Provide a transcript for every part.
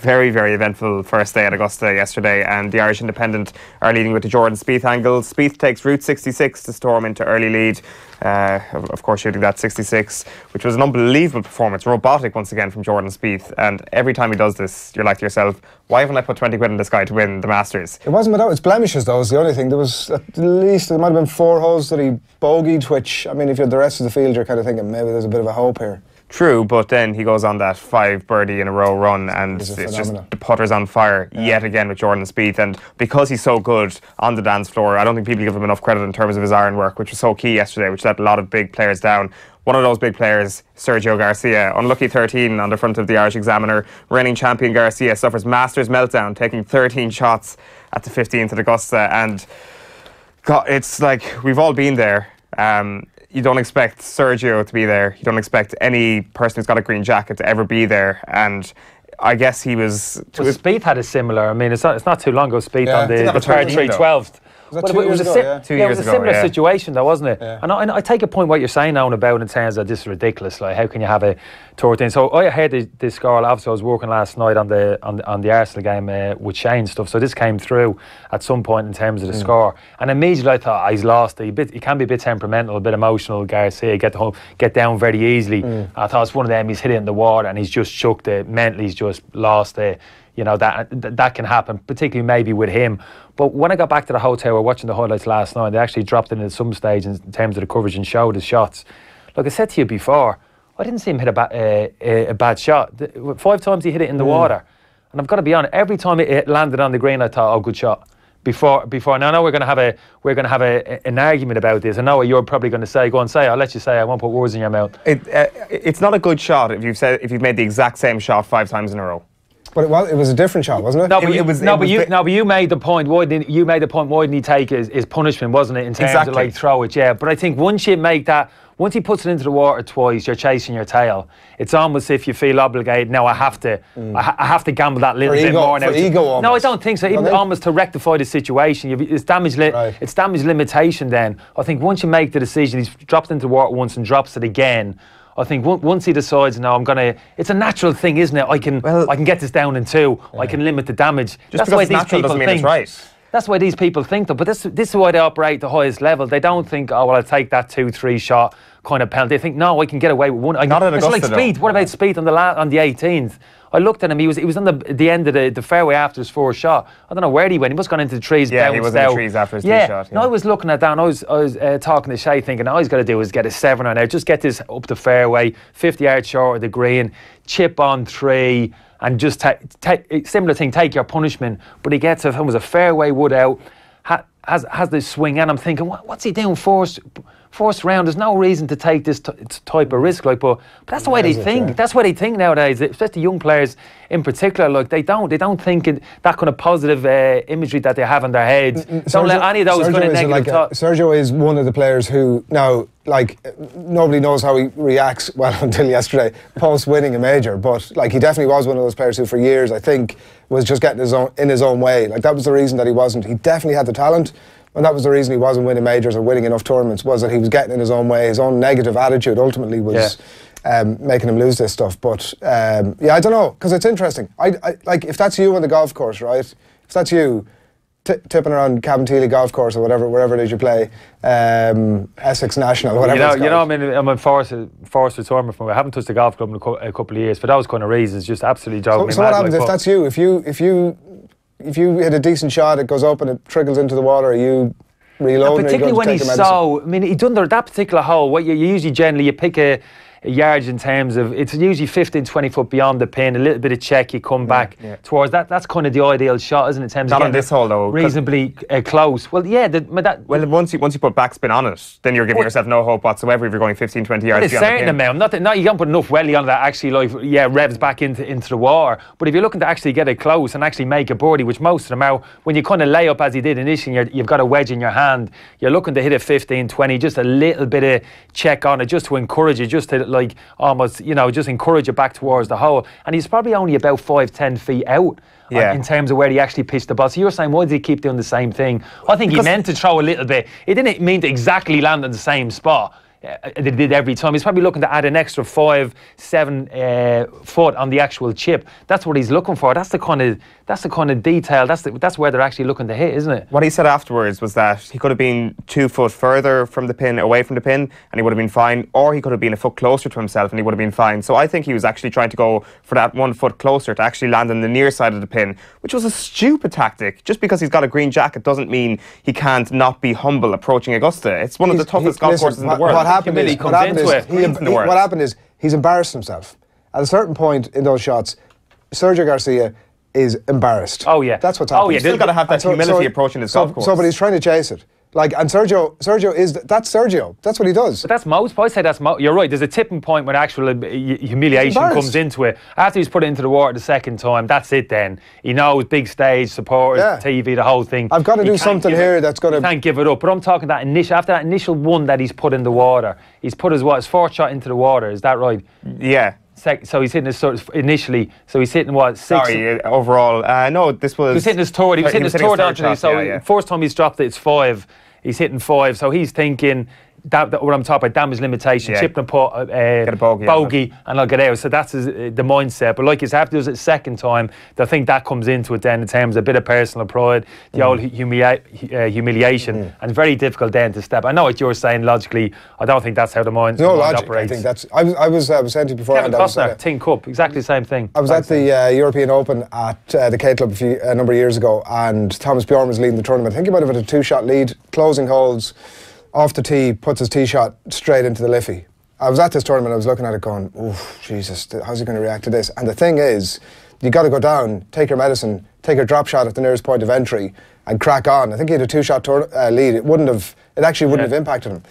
very, very eventful first day at Augusta yesterday, and the Irish Independent are leading with the Jordan Spieth angle. Spieth takes Route 66 to storm into early lead. Of course, shooting that 66, which was an unbelievable performance, robotic once again from Jordan Spieth. And every time he does this, you're like to yourself, why haven't I put 20 quid in this guy to win the Masters? It wasn't without its blemishes, though, is the only thing. There was at least, there might have been 4 holes that he bogeyed, which, I mean, if you're the rest of the field, you're kind of thinking maybe there's a bit of a hope here. True, but then he goes on that 5 birdie in a row run, and it's just the putter's on fire yet again with Jordan Spieth. And because he's so good on the dance floor, I don't think people give him enough credit in terms of his iron work, which was so key yesterday, which let a lot of big players down. One of those big players, Sergio Garcia, unlucky 13 on the front of the Irish Examiner. Reigning champion Garcia suffers Masters meltdown, taking 13 shots at the 15th at Augusta. And God, it's like we've all been there. You don't expect Sergio to be there. You don't expect any person who's got a green jacket to ever be there. And I guess he was... Well, Spieth had a similar... I mean, it's not too long ago, Spieth on the par 3 12th. Was that 2 years ago? It was a similar situation, though, wasn't it? Yeah. And I take a point what you're saying now about in terms of this is ridiculous. Like, how can you have a tour thing? So I heard the score. Obviously, I was working last night on the Arsenal game with Shane and stuff. So this came through at some point in terms of the score, and immediately I thought, he's lost. He can be a bit temperamental, a bit emotional. Garcia get down very easily. I thought it's one of them. He's hit it in the water and he's just chucked it. Mentally, he's just lost it. You know, that can happen, particularly maybe with him. But when I got back to the hotel, we were watching the highlights last night. They actually dropped it in at some stage in terms of the coverage and showed his shots. Like I said to you before, I didn't see him hit a bad shot. 5 times he hit it in the water. And I've got to be honest, every time it landed on the green, I thought, oh, good shot. Before. Now I know we're going to have an argument about this. I know what you're probably going to say. Go on, say. I'll let you say. I won't put words in your mouth. It's not a good shot if you've made the exact same shot 5 times in a row. But it was a different shot, wasn't it? No, but you made the point. Why didn't he take his punishment, wasn't it? In terms of like throw it, yeah. But I think once he puts it into the water twice, you're chasing your tail. It's almost if you feel obligated. Now I have to gamble that little bit more now. No, I don't think so. Even almost to rectify the situation, it's damage. It's damage limitation. Then I think once you make the decision, he's dropped into the water once and drops it again. I think once he decides, now it's a natural thing, isn't it? I can get this down in 2. Yeah. I can limit the damage. That's why these people think it's right. That's why these people think that. But this is why they operate at the highest level. They don't think, oh, well, I'll take that 2-3 shot kind of penalty. They think, no, I can get away with one. Not at Augusta, it's like Spieth. What about Spieth on the 18th? I looked at him. He was on the end of the fairway after his 4th shot. I don't know where he went. He must have gone into the trees. Yeah, he was in the trees after his 3 shot. No, I was looking at that, and I was talking to Shay, thinking all he's got to do is get a 7 on out. Just get this up the fairway, 50 yards short of the green, chip on 3, and just take similar thing. Take your punishment. But he gets it. It was a fairway wood out. Has this swing, and I'm thinking, what's he doing first round? There's no reason to take this type of risk, like, but that's the way they think. That's what they think nowadays, especially young players in particular. Like they don't think that kind of positive imagery that they have in their heads. Don't let any of those kind of negative thoughts. Sergio is one of the players who now, like, nobody knows how he reacts. Well, until yesterday, post winning a major, but like he definitely was one of those players who, for years, I think, was just getting in his own way. Like that was the reason that he wasn't. He definitely had the talent. And that was the reason he wasn't winning majors or winning enough tournaments, was that he was getting in his own way. His own negative attitude ultimately was making him lose this stuff. But I don't know, because it's interesting. I like, if that's you on the golf course, right? If that's you tipping around Cabinteely golf course or wherever it is you play, Essex National, whatever it's called. You know, I'm in forced retirement from. I haven't touched the golf club in a couple of years for those kind of reasons. Just absolutely driving me mad. So what happens if that's you? If you hit a decent shot, it goes up and it trickles into the water, are you reloading? Particularly when he's he'd done that particular hole, what you usually generally pick a yardage in terms of, it's usually 15-20 foot beyond the pin, a little bit of check, you come back towards that. That's kind of the ideal shot, isn't it? In terms not of on this hole though, reasonably close. Well, yeah, once you put backspin on it, then you're giving yourself no hope whatsoever if you're going 15-20 yards. A certain amount, not you can't put enough welly on that actually, like, revs back into the water. But if you're looking to actually get it close and actually make a birdie, which most of them are, when you kind of lay up as he did initially, you've got a wedge in your hand, you're looking to hit a 15-20, just a little bit of check on it, just to encourage you, just to like almost, just encourage it back towards the hole. And he's probably only about 5-10 feet out in terms of where he actually pitched the ball. So you're saying, why did he keep doing the same thing? I think he meant to throw a little bit. He didn't mean to exactly land in the same spot. they did every time. He's probably looking to add an extra 5-7 foot on the actual chip. That's what he's looking for. That's the kind of detail. That's where they're actually looking to hit, isn't it? What he said afterwards was that he could have been 2 foot further from the pin, away from the pin, and he would have been fine, or he could have been a foot closer to himself and he would have been fine. So I think he was actually trying to go for that 1 foot closer to actually land on the near side of the pin, which was a stupid tactic. Just because he's got a green jacket doesn't mean he can't not be humble approaching Augusta. It's one of the toughest golf courses in the world. What happened is he's embarrassed himself. At a certain point in those shots, Sergio Garcia is embarrassed. Oh yeah, that's what's happening. He's still got to have that humility approaching his golf course. But he's trying to chase it. Like, and Sergio is, that's Sergio. That's what he does. But that's most. I'd say that's most. You're right. There's a tipping point when actual humiliation comes into it. After he's put it into the water the second time, that's it then. He knows, big stage, supporters, TV, the whole thing. I've got to do something here that's going to... He can't give it up. But I'm talking that after that initial one that he's put in the water, he's put his fourth shot into the water. Is that right? Yeah. So he's hitting his sort of initially. So he's hitting what? 6? Sorry, overall. No, this was... He was hitting his third. He was hitting his third actually. So first time he's dropped it, it's 5. He's hitting 5, so he's thinking that what I'm talking about, damage limitation, chip and put get a bogey and I'll get out. So that's the mindset. But like you said, after does it second time, I think that comes into it then in terms of a bit of personal pride, the old humiliation, and very difficult then to step. I know what you're saying logically. I don't think that's how the mind operates. I think that's. I was saying to you before. Kevin Costner, Tin Cup, exactly the same thing. I was at the European Open at the K Club a number of years ago, and Thomas Bjorn was leading the tournament. I think he might have had a 2-shot lead, closing holes. Off the tee, puts his tee shot straight into the liffey. I was at this tournament, I was looking at it going, oh, Jesus, how's he going to react to this? And the thing is, you got to go down, take your medicine, take your drop shot at the nearest point of entry and crack on. I think he had a 2-shot lead. It actually wouldn't have impacted him.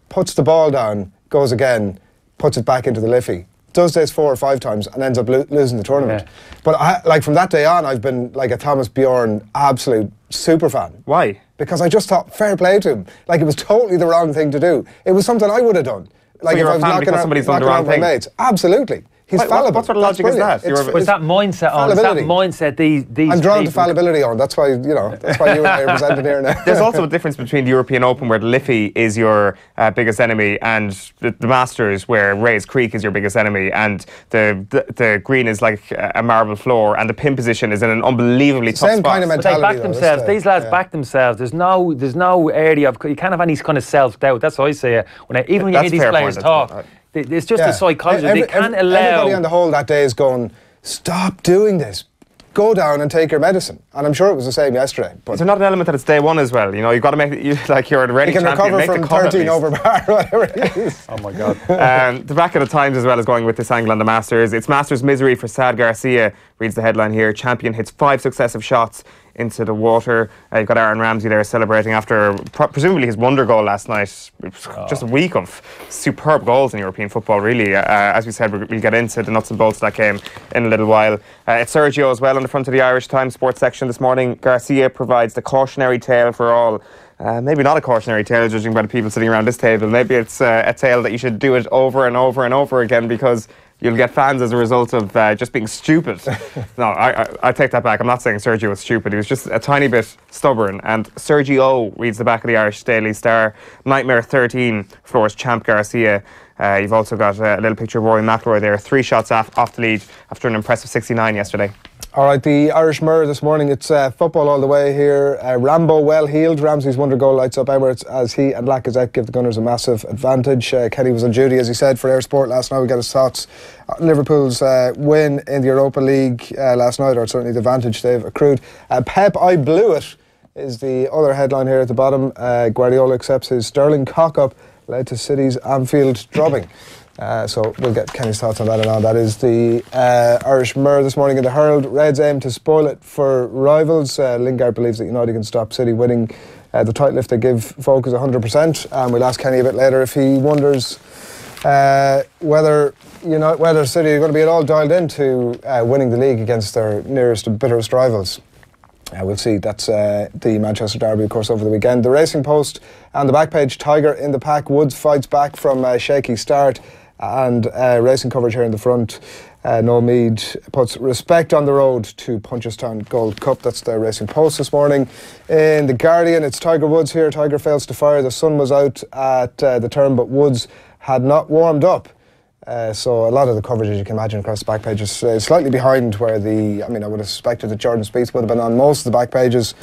Puts the ball down, goes again, puts it back into the liffey. Does this 4 or 5 times and ends up losing the tournament. Yeah. But from that day on, I've been like a Thomas Bjorn absolute super fan. Why? Because I just thought, fair play to him. Like, it was totally the wrong thing to do. It was something I would have done. Like, so if I was knocking out my mates. Absolutely. He's fallible. What sort of logic is that? It's that mindset on. It's that mindset these I'm drawn to fallibility on. That's why, that's why you and I are presented here now. There's also a difference between the European Open, where the Liffey is your biggest enemy, and the Masters, where Rays Creek is your biggest enemy, and the green is like a marble floor, and the pin position is in an unbelievably tough spot. Same kind of mentality. But they back themselves. These lads back themselves. There's no area of... You can't have any kind of self-doubt. That's how I say it. Even when you hear these players talk... It's just a psychology. They can't allow... Everybody on the hole that day is going, stop doing this. Go down and take your medicine. And I'm sure it was the same yesterday. But is there not an element that it's day one as well? You've got to make it, like you're a ready champion. You can recover from 13 over par, whatever it is. Oh my God. The back of the Times as well is going with this angle on the Masters. It's Masters misery for Sad Garcia, reads the headline here. Champion hits 5 successive shots into the water. You've got Aaron Ramsey there celebrating after presumably his wonder goal last night. Just a week of superb goals in European football, really. As we said, we'll get into the nuts and bolts of that game in a little while. It's Sergio as well on the front of the Irish Times sports section this morning. Garcia provides the cautionary tale for all. Maybe not a cautionary tale, judging by the people sitting around this table. Maybe it's a tale that you should do it over and over and over again, because you'll get fans as a result of just being stupid. No, I take that back. I'm not saying Sergio was stupid. He was just a tiny bit stubborn. And Sergio reads the back of the Irish Daily Star. Nightmare 13 floors champ Garcia. You've also got a little picture of Rory McIlroy there. 3 shots off the lead after an impressive 69 yesterday. All right, the Irish Mirror this morning. It's football all the way here. Rambo well healed. Ramsey's wonder goal lights up Emirates as he and Lacazette give the Gunners a massive advantage. Kenny was on duty, as he said, for Air Sport last night. We got his thoughts on Liverpool's win in the Europa League last night, or certainly the advantage they've accrued. Pep, I blew it, is the other headline here at the bottom. Guardiola accepts his Sterling cock-up led to City's Anfield drubbing. So we'll get Kenny's thoughts on that and all. That is the Irish Mirror this morning in the Herald. Reds aim to spoil it for rivals. Lingard believes that United can stop City winning the title if they give focus 100%. And we'll ask Kenny a bit later if he wonders whether City are going to be at all dialed into winning the league against their nearest and bitterest rivals. We'll see. That's the Manchester Derby, of course, over the weekend. The Racing Post and the Backpage, Tiger in the pack. Woods fights back from a shaky start. And racing coverage here in the front. Noel Meade puts respect on the road to Punchestown Gold Cup. That's the Racing Post this morning. In The Guardian, it's Tiger Woods here. Tiger fails to fire. The sun was out at the turn, but Woods had not warmed up. So a lot of the coverage, as you can imagine, across the back pages is slightly behind where I would have suspected that Jordan Spieth would have been on most of the back pages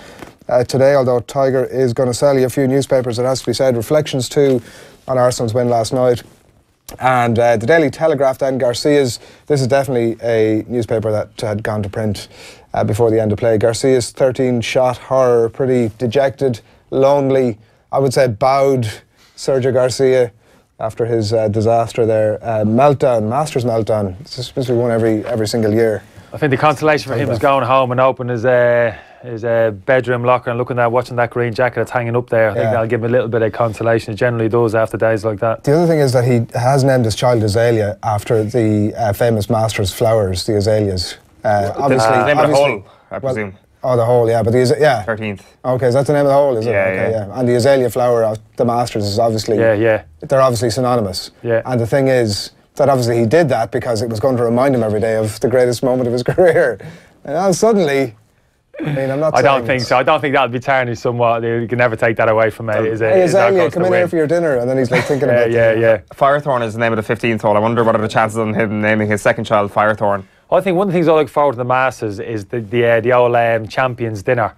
today, although Tiger is going to sell you a few newspapers, it has to be said. Reflections too on Arsenal's win last night. And the Daily Telegraph then, Garcia's, this is definitely a newspaper that had gone to print before the end of play. Garcia's 13-shot horror, pretty dejected, lonely, I would say bowed Sergio Garcia after his disaster there. Meltdown, Masters meltdown. It's supposed to be one every single year. I think the consolation for him was going home and opening his bedroom locker and watching that green jacket that's hanging up there. I think that'll give him a little bit of consolation. It generally does after days like that. The other thing is that he has named his child Azalea after the famous Masters flowers, the azaleas. Obviously, name of the hole, I presume. Oh, the hole, yeah. But 13th. Okay, is that the name of the hole, is it? Yeah, okay, yeah. And the azalea flower of the Masters is obviously... Yeah. They're obviously synonymous. Yeah. And the thing is that obviously he did that because it was going to remind him every day of the greatest moment of his career. And now suddenly... I'm not I don't think so. I don't think that'll be tarnished somewhat. You can never take that away from me. Hey, Azalea, come in here for your dinner, and then he's like thinking about Yeah. Firethorn is the name of the 15th hole. I wonder what are the chances of him naming his second child Firethorn. I think one of the things I look forward to the Masters is the old Champions dinner.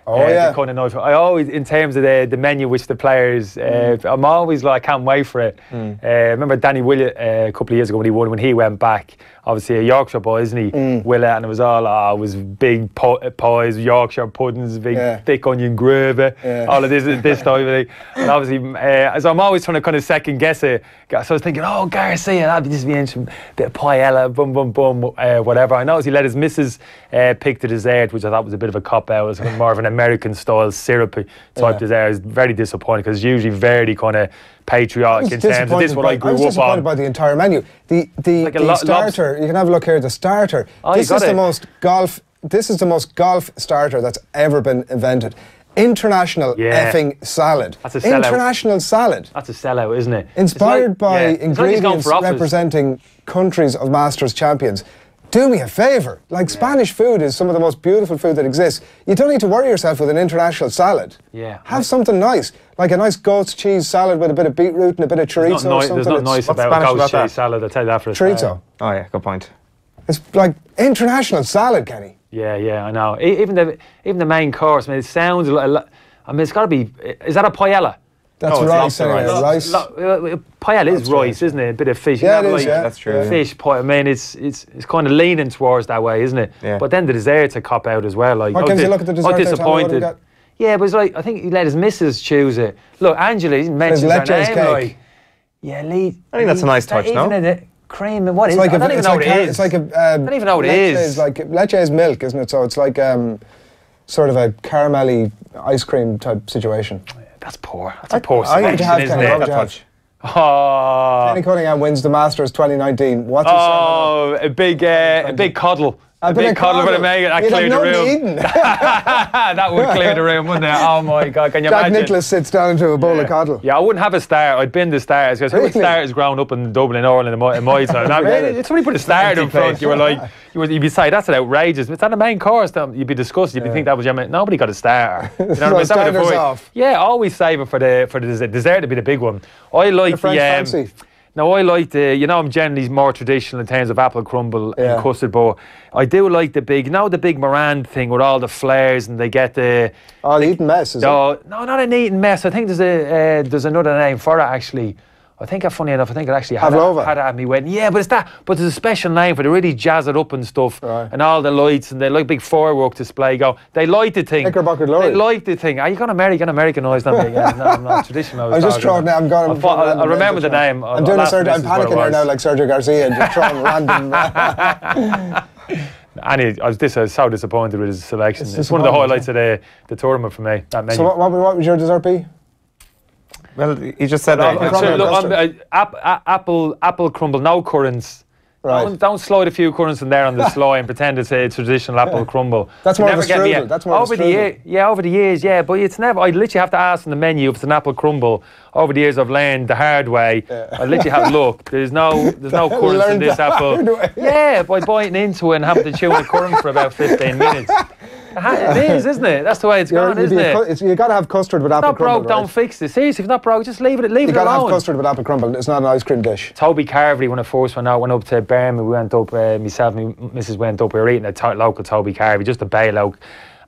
Oh yeah. Kind of nice. I always, in terms of the menu which the players, I'm always like, I can't wait for it. Remember Danny Willett a couple of years ago when he went back. Obviously a Yorkshire boy, isn't he? Willett, and it was all it was big pies, Yorkshire puddings, big thick onion gravy, all of this type of thing. And obviously, so I'm always trying to kind of second guess it. So I was thinking, oh, Garcia, that'd be just be interesting. Bit of paella, whatever. I noticed he let his missus pick the dessert, which I thought was a bit of a cop out. It was more of an American style syrupy type dessert. I was very disappointed because it's usually very kind of patriotic in terms of this what I grew up on. I was disappointed by the entire menu. The starter, you can have a look here, the starter. This is the most golf starter that's ever been invented. International effing salad. That's a sellout. International salad. That's a sellout, isn't it? Inspired by ingredients representing countries of Masters champions. Do me a favour. Spanish food is some of the most beautiful food that exists. You don't need to worry yourself with an international salad. Yeah. Have something nice, like a nice goat's cheese salad with a bit of beetroot and a bit of chorizo or something. There's not nice about goat's cheese salad, I'll tell you that for a second. Chorizo. Oh yeah, good point. It's like international salad, Kenny. Yeah, I know. Even the main course, it sounds like, it's got to be, is that a paella? That's rice anyway, rice. Paella is rice, isn't it? A bit of fish. Yeah, it is, that's true. Fish, it's kind of leaning towards that way, isn't it? Yeah. But then the dessert's a cop out as well. Why can't you look at the dessert? I'm disappointed. Yeah, but it's like, I think he let his missus choose it. Look, Angela, he mentions her name. Cake. I think that's a nice touch, no? Cream, what is it? I don't even know what it is. It's like I don't even know what it is. Leche is milk, isn't it? So it's like sort of a caramelly ice cream type situation. That's poor. That's a poor selection, isn't it? Kenny Cunningham wins the Masters 2019. What's he saying? A big coddle. A big coddle for the Megan. That cleared the room. That would clear the room, wouldn't it? Oh my God, can you imagine? Jack Nicklaus sits down to a bowl of coddle. Yeah, I wouldn't have a star. I'd bin the stars because who would starters ground up in Dublin, Ireland in my time? If somebody put a star in front, you were like, you'd be saying that's an outrageous. It's on the main course. You'd be disgusted. You'd think that was your nobody got a star. You know what I mean? Yeah, always save it for the dessert to be the big one. I like the Now I like I'm generally more traditional in terms of apple crumble and custard, but I do like the big Morand thing with all the flares, and they get the eaten mess, is it? No, not an eaten mess. I think there's another name for it actually. Funny enough, I think it actually had it at me wedding. Yeah, but it's that. But there's a special name for it. They really jazz it up and stuff, and all the lights, and they like big firework display. They light the thing. They light the thing. Are you going to Americanise them? Yeah, no, I'm not traditional. I'm just throwing. I remember the name. I'm doing I'm panicking here now, like Sergio Garcia, and just throwing random. I was so disappointed with his selection. It's one of the highlights of the tournament for me. That menu. So what would your dessert be? Well, he just said apple crumble, no currants. Right. Don't slide a few currants in there on the sly and pretend it's a traditional apple crumble. That's more of a strudel. That's more over the years, but it's never. I literally have to ask on the menu if it's an apple crumble. Over the years, I've learned the hard way. I literally have look. There's no currants in this apple. Yeah, by biting into it and having to chew on the currant for about 15 minutes. It is, isn't it? That's the way it's gone, isn't it? You got to have custard with apple crumble. Not broke, don't fix it. Seriously, if it's not broke, just leave it alone. You got to have custard with apple crumble. It's not an ice cream dish. Toby Carvery, when I first went up to Birmingham, we went up, myself and my missus went up, we were eating at local Toby Carvery, just a bail oak,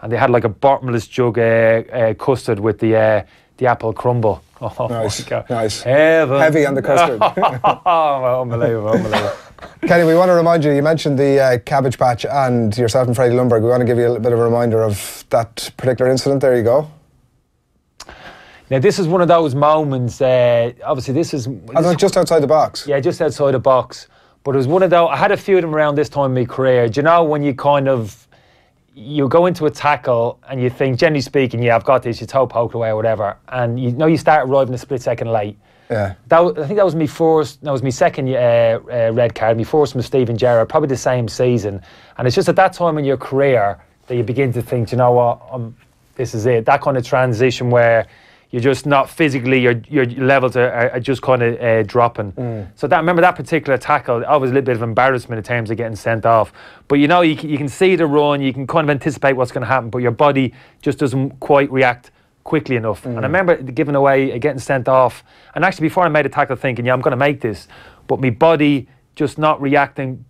and they had like a bottomless jug custard with the apple crumble. Oh, nice, my God. Nice. Heavy on the custard. Unbelievable. Kenny, we want to remind you, you mentioned the Cabbage Patch and yourself and Freddie Lundberg. We want to give you a little bit of a reminder of that particular incident. There you go. Now, this is one of those moments, obviously this is just outside the box. Yeah, just outside the box. But it was one of those, I had a few of them around this time in my career. Do you know when you go into a tackle and you think, generally speaking, yeah, I've got this, your toe poked away or whatever, and you start arriving a split second late. Yeah. I think that was my second red card, my first from Stephen Gerrard, probably the same season. And it's just at that time in your career that you begin to think, you know what, this is it. That kind of transition where you're just not physically, your levels are just kind of dropping. So remember that particular tackle, I was a little bit of embarrassment in terms of getting sent off. But you can see the run, you can kind of anticipate what's going to happen, but your body just doesn't quite react quickly enough. And I remember giving away, getting sent off, and actually before I made a tackle thinking, yeah, I'm going to make this, but my body just not reacting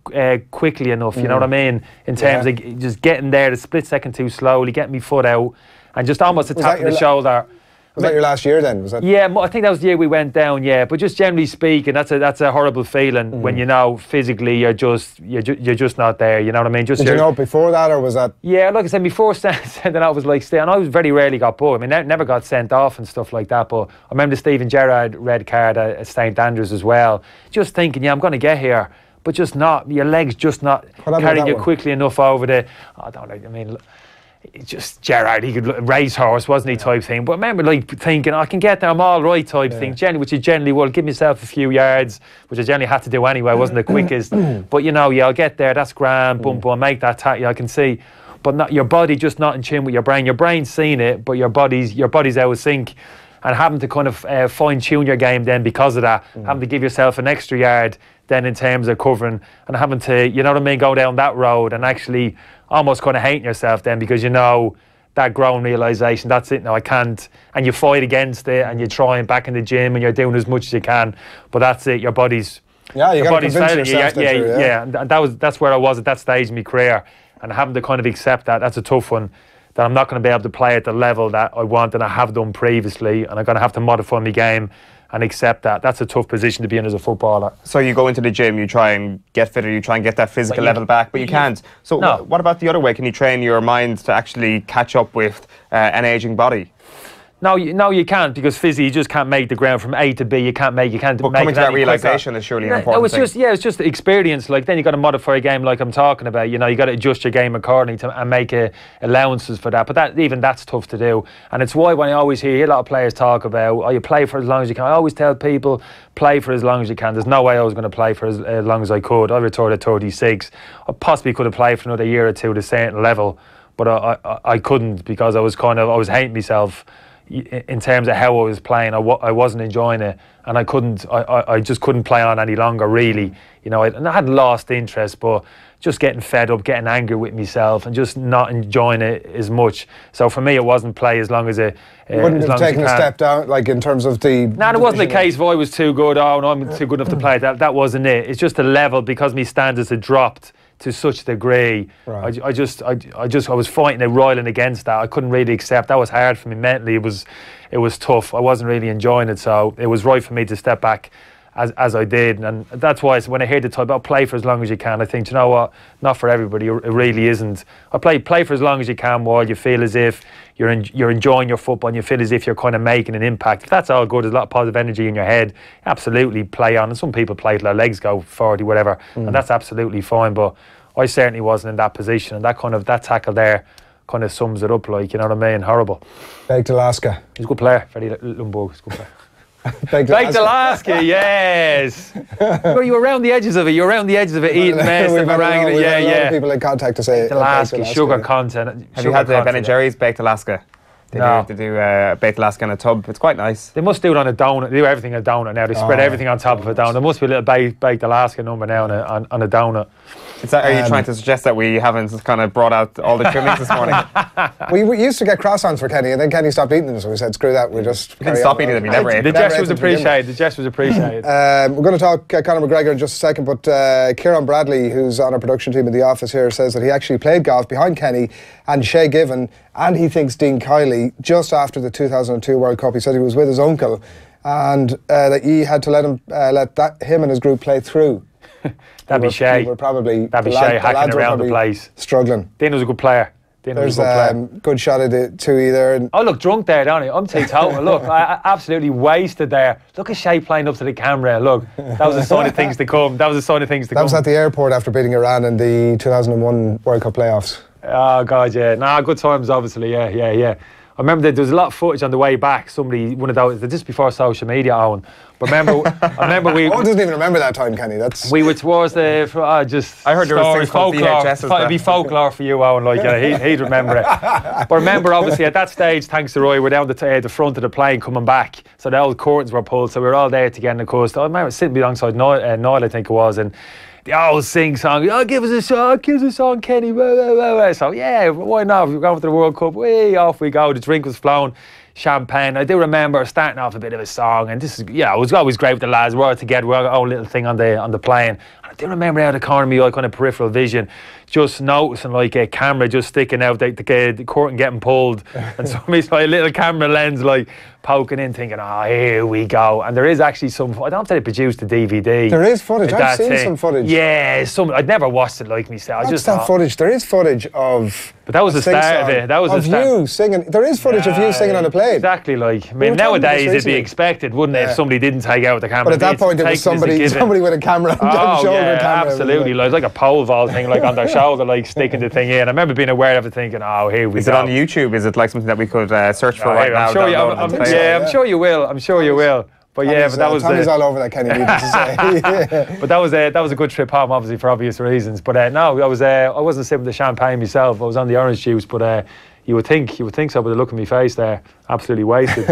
quickly enough, you know what I mean? In terms of just getting there, the split second too slowly, getting my foot out, and just almost a tap in the shoulder. Was that your last year then? Was that? Yeah, I think that was the year we went down. Yeah, but just generally speaking, that's a horrible feeling when physically you're just not there. You know what I mean? Did you know before that, or was that? Yeah, like I said before, then I was like staying. I was very rarely got booked. I mean, never got sent off and stuff like that. But I remember the Stephen Gerrard red card at St Andrews as well. Just thinking, yeah, I'm going to get here, but just not. Your legs just not carrying you quickly enough over the. I don't know. I mean. It's just Gerrard, he could racehorse, wasn't he, type thing. But I remember thinking, I can get there, I'm all right, type thing. Which you generally will give myself a few yards, which I generally had to do anyway. Wasn't the quickest, but I'll get there. That's grand. Boom, boom, make that tackle. I can see, but not your body just not in tune with your brain. Your brain's seen it, but your body's out of sync, and having to kind of fine tune your game then because of that. Having to give yourself an extra yard then in terms of covering, and having to, you know what I mean, go down that road and actually almost kind of hating yourself then, because that growing realisation, that's it, no, I can't, and you fight against it and you try and back in the gym and you're doing as much as you can, but that's it, your body's you got to convince yourself and that's where I was at that stage in my career, and having to kind of accept that's a tough one, that I'm not going to be able to play at the level that I want and I have done previously, and I'm going to have to modify my game and accept that. That's a tough position to be in as a footballer. So you go into the gym, you try and get fitter, you try and get that physical level back, but you can't. So what about the other way? Can you train your mind to actually catch up with an ageing body? No, you can't, because physically you just can't make the ground from A to B. You can't make. But coming to that realisation is surely an important thing. It's just experience. Like then you got to modify a game, like I'm talking about. You got to adjust your game accordingly and make allowances for that. But that's tough to do, and it's why when I always hear a lot of players talk about, you play for as long as you can. I always tell people, play for as long as you can. There's no way I was going to play for as long as I could. I retired at 36. I possibly could have played for another year or two at a certain level, but I couldn't, because I was hating myself in terms of how I was playing. I wasn't enjoying it, and I just couldn't play on any longer, really. And I hadn't lost interest, but just getting fed up, getting angry with myself, and just not enjoying it as much. So for me, it wasn't play as long as it. Wouldn't have taken a step down, like in terms of the. No, it wasn't the case. If I was too good, no, I'm too good enough to play. That wasn't it. It's just the level, because my standards had dropped to such a degree. Right. I was fighting and roiling against that. I couldn't really accept. That was hard for me mentally. It was tough. I wasn't really enjoying it, so it was right for me to step back as I did. And that's why when I hear the type, I'll play for as long as you can, I think, you know what, not for everybody. It really isn't. I play for as long as you can while you feel as if you're enjoying your football and you feel as if you're kind of making an impact. If that's all good, there's a lot of positive energy in your head, absolutely play on. And some people play till their legs go 40, whatever, and that's absolutely fine. But I certainly wasn't in that position, and that tackle there kind of sums it up, like, you know what I mean? Horrible. Baked Alaska. He's a good player, Freddie Lundberg. He's a good player. Baked Alaska, yes. Well, you were around the edges of it. You're around the edges of it, eating mess and meringue. Yeah. A lot of people in contact to say Baked Alaska, sugar content. Have you had the Ben & Jerry's Baked Alaska? They do Baked Alaska in a tub. It's quite nice. They must do it on a donut. They do everything on a donut now. They spread everything on top of a donut. There must be a little Baked Alaska number now on a donut. Are you trying to suggest that we haven't kind of brought out all the trimmings this morning? We used to get croissants for Kenny, and then Kenny stopped eating them, so we said, screw that, we'll just didn't stop eating them, we never ate them. The gesture was appreciated. The gesture was appreciated. We're going to talk Conor McGregor in just a second, but Kieran Bradley, who's on our production team in the office here, says that he actually played golf behind Kenny and Shay Given, and he thinks Dean Kiley just after the 2002 World Cup. He said he was with his uncle, and that he had to let him and his group play through. That'd be Shay. That'd be Shay hacking around the place, struggling. Dean was a good player. There's a good shot of the two either. And I look drunk there, don't I? I'm teetotal. Look, I absolutely wasted there. Look at Shay playing up to the camera. Look, that was a sign of things to come. That was at the airport after beating Iran in the 2001 World Cup playoffs. Oh God, yeah. Nah, good times, obviously. Yeah. I remember that there was a lot of footage on the way back. One of those, just before social media, Owen. But I remember we. Owen doesn't even remember that time, Kenny. We were towards the. I heard there was things called VHS. It'd be folklore for you, Owen. Like he'd remember it. But remember, obviously, at that stage, thanks to Roy, we're down the front of the plane coming back. So the old curtains were pulled. So we were all there together on the coast. I remember sitting alongside Noel, I think it was, and the old sing song, give us a song, Kenny. So yeah, why not? We're going for the World Cup. Way off we go. The drink was flowing, champagne. I do remember starting off a bit of a song, and this is it was always great with the lads. We're all together. We're our own little thing on the plane. And I do remember out of the corner of me, like kind of peripheral vision, just noticing like a camera just sticking out, the curtain getting pulled, and somebody's like a little camera lens like poking in, thinking, here we go. And there is actually some. I don't know if they produced the DVD. There is footage. I've seen some footage. Yeah, I'd never watched it like myself. Footage. There is footage of. But that was the start of it. That was of you singing. There is footage of you singing on a plane. Exactly. Like I mean, nowadays it'd be expected, wouldn't it, if somebody didn't take out the camera? But at that point, it was somebody with a camera, shoulder camera. Absolutely. Like a pole vault thing, like on their shoulder, like sticking the thing in. I remember being aware of it, thinking, here we go. Is it on YouTube? Is it like something that we could search for right now? I'm sure you will. But but that was Tommy's all over that, Kenny. Needed to say. But that was a good trip home, obviously for obvious reasons. But no, I wasn't sipping the champagne myself. I was on the orange juice. But you would think so. But the look on my face there, absolutely wasted.